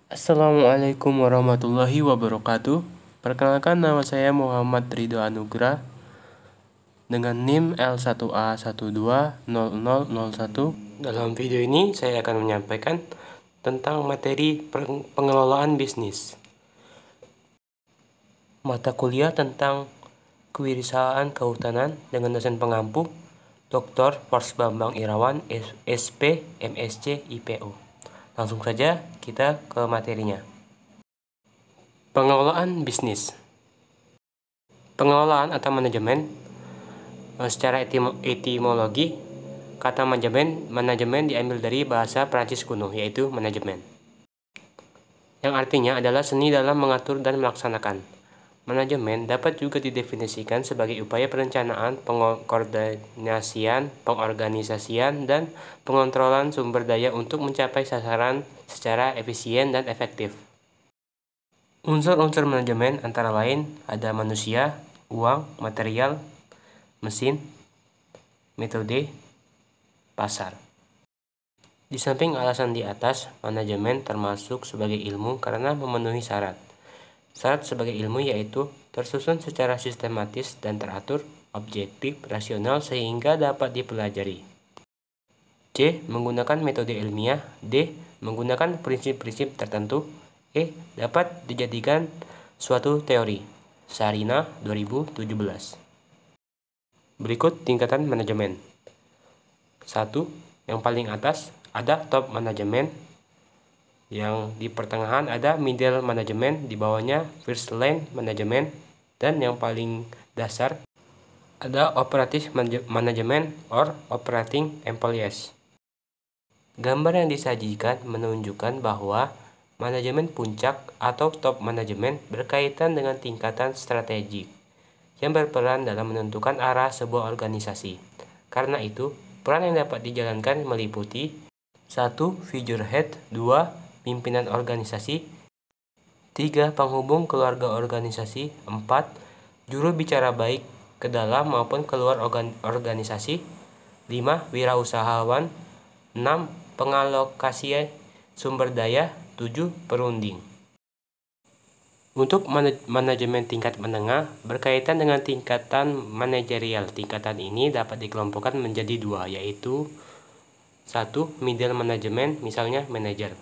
Assalamualaikum warahmatullahi wabarakatuh. Perkenalkan, nama saya Muhammad Ridho Anugrah dengan NIM L1A120001. Dalam video ini saya akan menyampaikan tentang materi pengelolaan bisnis. Mata kuliah tentang kewirausahaan kehutanan dengan dosen pengampu Dr. Fors Bambang Irawan, SP, MSc, IPO. Langsung saja kita ke materinya. Pengelolaan bisnis. Pengelolaan atau manajemen, secara etimologi, kata manajemen diambil dari bahasa Prancis kuno, yaitu manajemen, yang artinya adalah seni dalam mengatur dan melaksanakan. Manajemen dapat juga didefinisikan sebagai upaya perencanaan, pengkoordinasian, pengorganisasian, dan pengontrolan sumber daya untuk mencapai sasaran secara efisien dan efektif. Unsur-unsur manajemen antara lain ada manusia, uang, material, mesin, metode, pasar. Di samping alasan di atas, manajemen termasuk sebagai ilmu karena memenuhi syarat. Syarat sebagai ilmu yaitu tersusun secara sistematis dan teratur, objektif, rasional sehingga dapat dipelajari. C. Menggunakan metode ilmiah. D. Menggunakan prinsip-prinsip tertentu. E. Dapat dijadikan suatu teori. Sarina 2017. Berikut tingkatan manajemen. 1. Yang paling atas ada top manajemen. Yang di pertengahan ada middle management, di bawahnya first line management, dan yang paling dasar ada operative management or operating employees. Gambar yang disajikan menunjukkan bahwa manajemen puncak atau top management berkaitan dengan tingkatan strategik yang berperan dalam menentukan arah sebuah organisasi. Karena itu, peran yang dapat dijalankan meliputi 1. Figurehead, 2. Pimpinan organisasi, 3. Penghubung keluarga organisasi, 4. Juru bicara baik ke dalam maupun keluar organisasi, 5. Wirausahawan, 6. Pengalokasi sumber daya, 7. Perunding. Untuk manajemen tingkat menengah berkaitan dengan tingkatan manajerial. Tingkatan ini dapat dikelompokkan menjadi dua, yaitu 1. Middle management, misalnya manajer.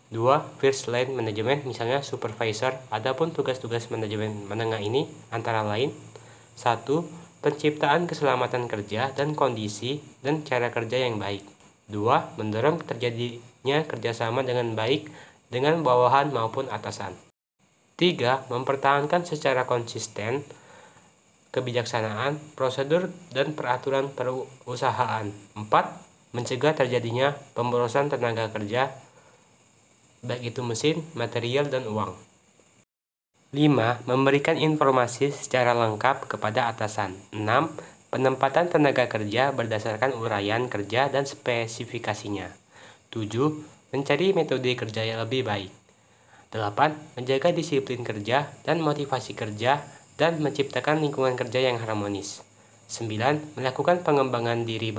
2. First line management, misalnya supervisor. Adapun tugas-tugas manajemen menengah ini antara lain 1. Penciptaan keselamatan kerja dan kondisi dan cara kerja yang baik. 2. Mendorong terjadinya kerjasama dengan baik dengan bawahan maupun atasan. 3. Mempertahankan secara konsisten kebijaksanaan, prosedur, dan peraturan perusahaan. 4. Mencegah terjadinya pemborosan tenaga kerja, baik itu mesin, material, dan uang. 5. Memberikan informasi secara lengkap kepada atasan. 6. Penempatan tenaga kerja berdasarkan uraian kerja dan spesifikasinya. 7. Mencari metode kerja yang lebih baik. 8. Menjaga disiplin kerja dan motivasi kerja dan menciptakan lingkungan kerja yang harmonis. 9. Melakukan pengembangan diri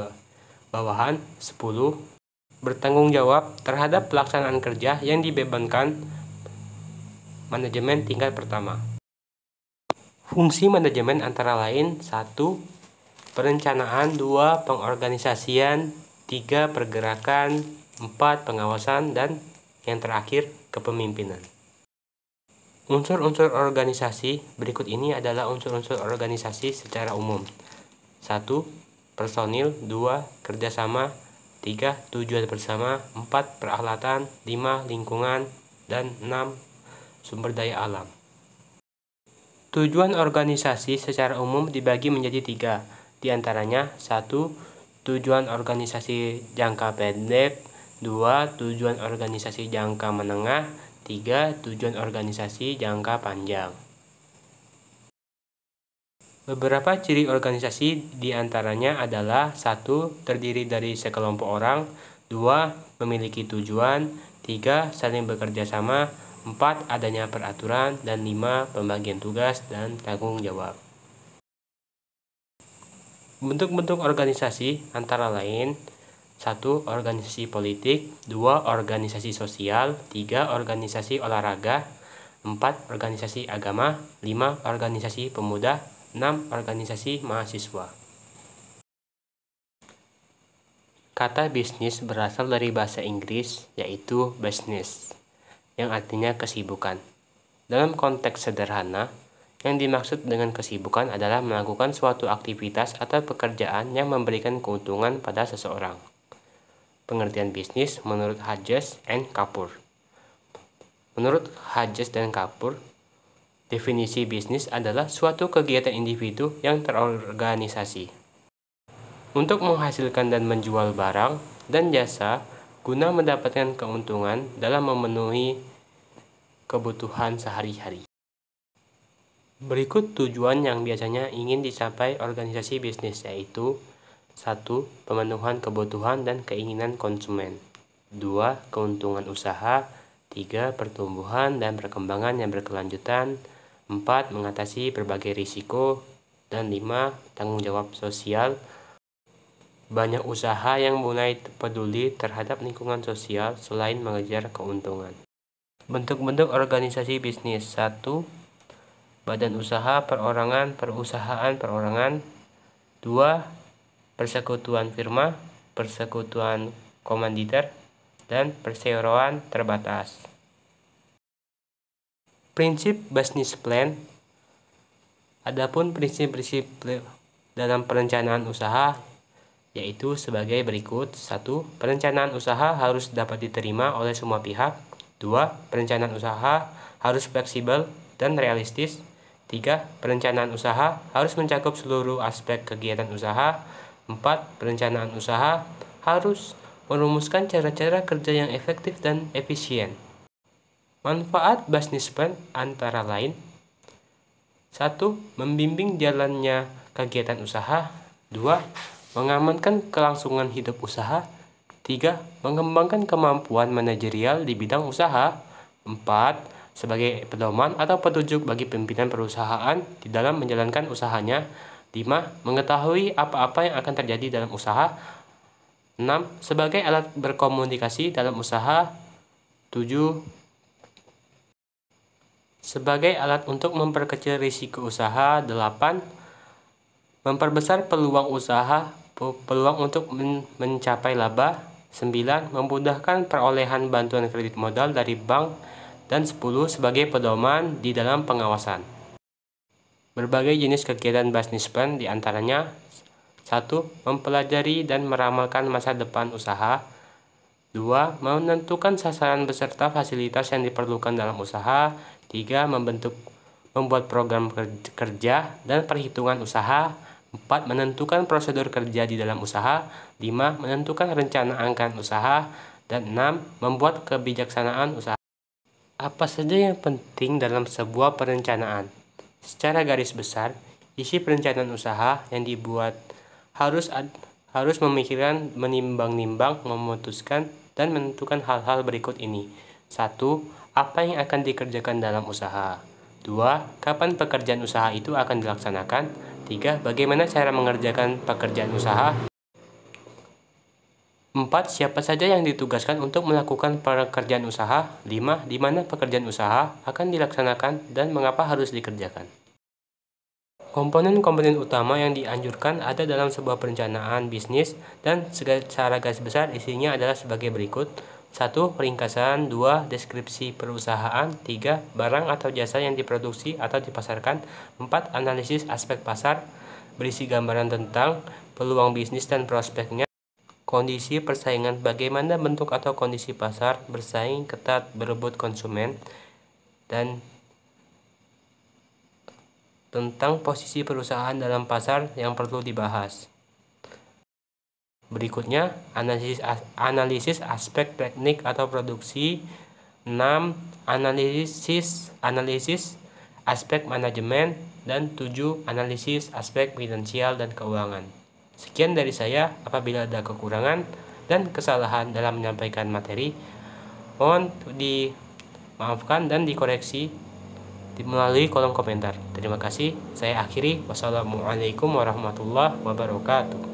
bawahan. 10. Bertanggung jawab terhadap pelaksanaan kerja yang dibebankan manajemen tingkat pertama. Fungsi manajemen antara lain 1. Perencanaan, 2. Pengorganisasian, 3. Pergerakan, 4. Pengawasan, dan yang terakhir kepemimpinan. Unsur-unsur organisasi berikut ini adalah unsur-unsur organisasi secara umum. 1. Personil, 2. Kerjasama, 3. Tujuan bersama, 4. Peralatan, 5. Lingkungan, dan 6. Sumber daya alam. Tujuan organisasi secara umum dibagi menjadi 3, di antaranya 1. Tujuan organisasi jangka pendek, 2. Tujuan organisasi jangka menengah, 3. Tujuan organisasi jangka panjang. Beberapa ciri organisasi diantaranya adalah 1. Terdiri dari sekelompok orang, 2. Memiliki tujuan, 3. Saling bekerja sama, 4. Adanya peraturan, dan 5. Pembagian tugas dan tanggung jawab. Bentuk-bentuk organisasi antara lain 1. Organisasi politik. 2. Organisasi sosial. 3. Organisasi olahraga. 4. Organisasi agama. 5. Organisasi pemuda. 6. Organisasi mahasiswa. Kata bisnis berasal dari bahasa Inggris, yaitu business, yang artinya kesibukan. Dalam konteks sederhana, yang dimaksud dengan kesibukan adalah melakukan suatu aktivitas atau pekerjaan yang memberikan keuntungan pada seseorang. Pengertian bisnis menurut Hodges and Kapur. Menurut Hodges dan Kapur, definisi bisnis adalah suatu kegiatan individu yang terorganisasi untuk menghasilkan dan menjual barang dan jasa guna mendapatkan keuntungan dalam memenuhi kebutuhan sehari-hari. Berikut tujuan yang biasanya ingin dicapai organisasi bisnis, yaitu 1. Pemenuhan kebutuhan dan keinginan konsumen. 2. Keuntungan usaha. 3. Pertumbuhan dan perkembangan yang berkelanjutan. 4. Mengatasi berbagai risiko. Dan 5. Tanggung jawab sosial. Banyak usaha yang mulai peduli terhadap lingkungan sosial selain mengejar keuntungan. Bentuk-bentuk organisasi bisnis. 1. Badan usaha perorangan, perusahaan perorangan. 2. Persekutuan firma, persekutuan komanditer, dan perseroan terbatas. Prinsip business plan. Adapun prinsip-prinsip dalam perencanaan usaha yaitu sebagai berikut. 1. Perencanaan usaha harus dapat diterima oleh semua pihak. 2. Perencanaan usaha harus fleksibel dan realistis. 3. Perencanaan usaha harus mencakup seluruh aspek kegiatan usaha. 4. Perencanaan usaha harus merumuskan cara-cara kerja yang efektif dan efisien. Manfaat business plan antara lain: 1. Membimbing jalannya kegiatan usaha. 2. Mengamankan kelangsungan hidup usaha. 3. Mengembangkan kemampuan manajerial di bidang usaha. 4. Sebagai pedoman atau petunjuk bagi pimpinan perusahaan di dalam menjalankan usahanya. 5. Mengetahui apa-apa yang akan terjadi dalam usaha. 6. Sebagai alat berkomunikasi dalam usaha. 7. Sebagai alat untuk memperkecil risiko usaha. 8. Memperbesar peluang usaha, peluang untuk mencapai laba. 9. Memudahkan perolehan bantuan kredit modal dari bank. Dan 10. Sebagai pedoman di dalam pengawasan. Berbagai jenis kegiatan business plan diantaranya: 1. Mempelajari dan meramalkan masa depan usaha. 2. Menentukan sasaran beserta fasilitas yang diperlukan dalam usaha. 3. Membuat program kerja dan perhitungan usaha. 4. Menentukan prosedur kerja di dalam usaha. 5. Menentukan rencana anggaran usaha. Dan 6. Membuat kebijaksanaan usaha. Apa saja yang penting dalam sebuah perencanaan? Secara garis besar, isi perencanaan usaha yang dibuat harus memikirkan, menimbang-nimbang, memutuskan, dan menentukan hal-hal berikut ini. 1. Apa yang akan dikerjakan dalam usaha. 2. Kapan pekerjaan usaha itu akan dilaksanakan. 3. Bagaimana cara mengerjakan pekerjaan usaha. 4. Siapa saja yang ditugaskan untuk melakukan pekerjaan usaha. 5. Di mana pekerjaan usaha akan dilaksanakan dan mengapa harus dikerjakan. Komponen-komponen utama yang dianjurkan ada dalam sebuah perencanaan bisnis dan secara garis besar isinya adalah sebagai berikut. 1. Ringkasan. 2. Deskripsi perusahaan. 3. Barang atau jasa yang diproduksi atau dipasarkan. 4. Analisis aspek pasar, berisi gambaran tentang peluang bisnis dan prospeknya. Kondisi persaingan, bagaimana bentuk atau kondisi pasar, bersaing ketat, berebut konsumen. Dan tentang posisi perusahaan dalam pasar yang perlu dibahas. Berikutnya, analisis aspek teknik atau produksi. 6. Analisis aspek manajemen. Dan 7. Analisis aspek finansial dan keuangan. Sekian dari saya. Apabila ada kekurangan dan kesalahan dalam menyampaikan materi, mohon dimaafkan dan dikoreksi melalui kolom komentar. Terima kasih. Saya akhiri. Wassalamualaikum warahmatullahi wabarakatuh.